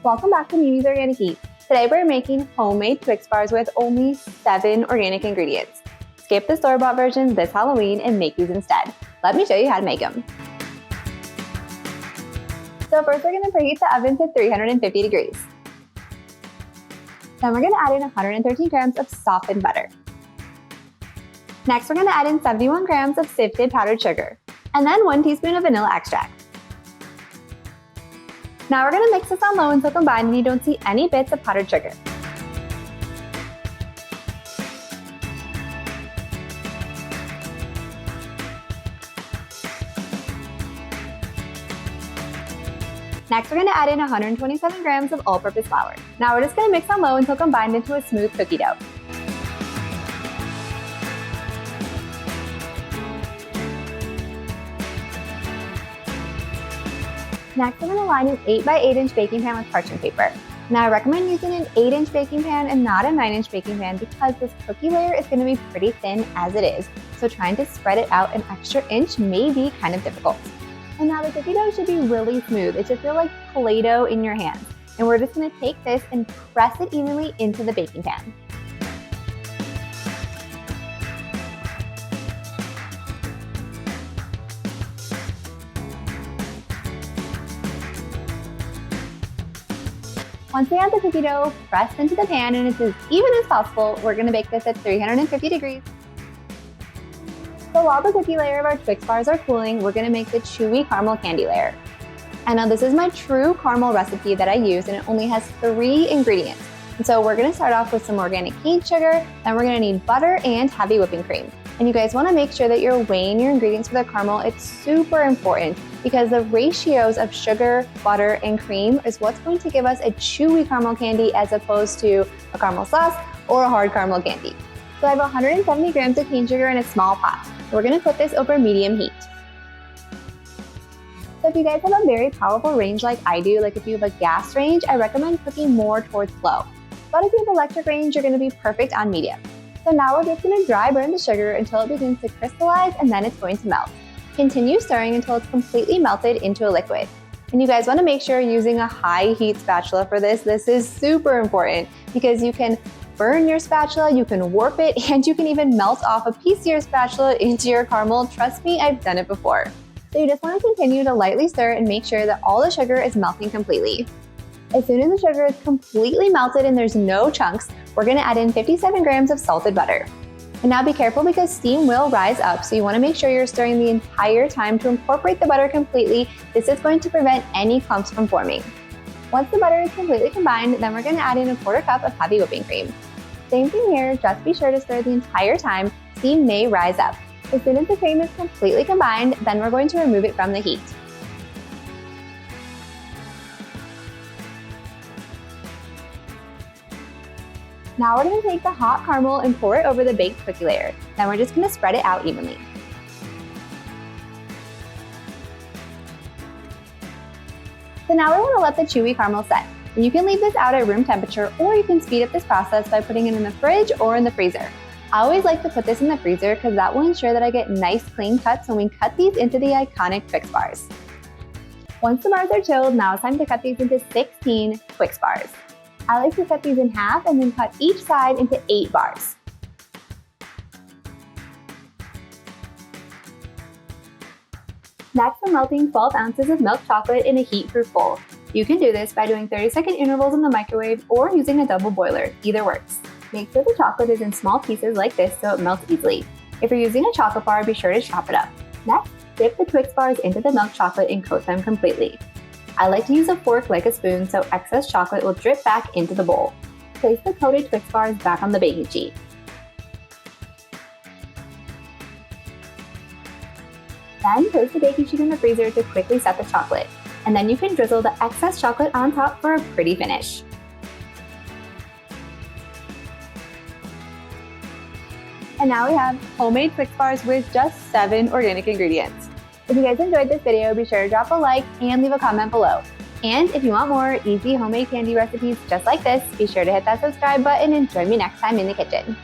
Welcome back to Mimi's Organic Eat. Today we're making homemade Twix bars with only 7 organic ingredients. Skip the store-bought version this Halloween and make these instead. Let me show you how to make them. So first we're going to preheat the oven to 350 degrees. Then we're going to add in 113 grams of softened butter. Next we're going to add in 71 grams of sifted powdered sugar, and then 1 teaspoon of vanilla extract. Now we're going to mix this on low until combined and you don't see any bits of powdered sugar. Next, we're going to add in 127 grams of all-purpose flour. Now we're just going to mix on low until combined into a smooth cookie dough. Next, we're going to line an 8 by 8 inch baking pan with parchment paper. Now I recommend using an 8 inch baking pan and not a 9 inch baking pan because this cookie layer is going to be pretty thin as it is, so trying to spread it out an extra inch may be kind of difficult. And now the cookie dough should be really smooth. It should feel like Play-Doh in your hands. And we're just going to take this and press it evenly into the baking pan. Once we have the cookie dough pressed into the pan and it's as even as possible, we're going to bake this at 350 degrees. So while the cookie layer of our Twix bars are cooling, we're going to make the chewy caramel candy layer. And now this is my true caramel recipe that I use, and it only has 3 ingredients. And so we're going to start off with some organic cane sugar, then we're going to need butter and heavy whipping cream. And you guys want to make sure that you're weighing your ingredients for the caramel. It's super important because the ratios of sugar, butter, and cream is what's going to give us a chewy caramel candy as opposed to a caramel sauce or a hard caramel candy. So I have 170 grams of cane sugar in a small pot. We're going to put this over medium heat. So if you guys have a very powerful range like I do, like if you have a gas range, I recommend cooking more towards low. But if you have electric range, you're going to be perfect on medium. So now we're just going to dry burn the sugar until it begins to crystallize and then it's going to melt. Continue stirring until it's completely melted into a liquid. And you guys want to make sure you're using a high heat spatula for this. This is super important because you can burn your spatula, you can warp it, and you can even melt off a piece of your spatula into your caramel. Trust me, I've done it before. So you just want to continue to lightly stir and make sure that all the sugar is melting completely. As soon as the sugar is completely melted and there's no chunks, we're going to add in 57 grams of salted butter. And now be careful because steam will rise up, so you want to make sure you're stirring the entire time to incorporate the butter completely. This is going to prevent any clumps from forming. Once the butter is completely combined, then we're going to add in a 1/4 cup of heavy whipping cream. Same thing here, just be sure to stir the entire time. Steam may rise up. As soon as the cream is completely combined, then we're going to remove it from the heat. Now we're going to take the hot caramel and pour it over the baked cookie layer. Then we're just going to spread it out evenly. So now we're going to let the chewy caramel set. And you can leave this out at room temperature, or you can speed up this process by putting it in the fridge or in the freezer. I always like to put this in the freezer because that will ensure that I get nice clean cuts when we cut these into the iconic Twix bars. Once the bars are chilled, now it's time to cut these into 16 Twix bars. I like to cut these in half and then cut each side into 8 bars. Next, we're melting 12 ounces of milk chocolate in a heat-proof bowl. You can do this by doing 30-second intervals in the microwave or using a double boiler. Either works. Make sure the chocolate is in small pieces like this so it melts easily. If you're using a chocolate bar, be sure to chop it up. Next, dip the Twix bars into the milk chocolate and coat them completely. I like to use a fork like a spoon so excess chocolate will drip back into the bowl. Place the coated Twix bars back on the baking sheet. Then place the baking sheet in the freezer to quickly set the chocolate. And then you can drizzle the excess chocolate on top for a pretty finish. And now we have homemade Twix bars with just 7 organic ingredients. If you guys enjoyed this video, be sure to drop a like and leave a comment below. And if you want more easy homemade candy recipes just like this, be sure to hit that subscribe button and join me next time in the kitchen.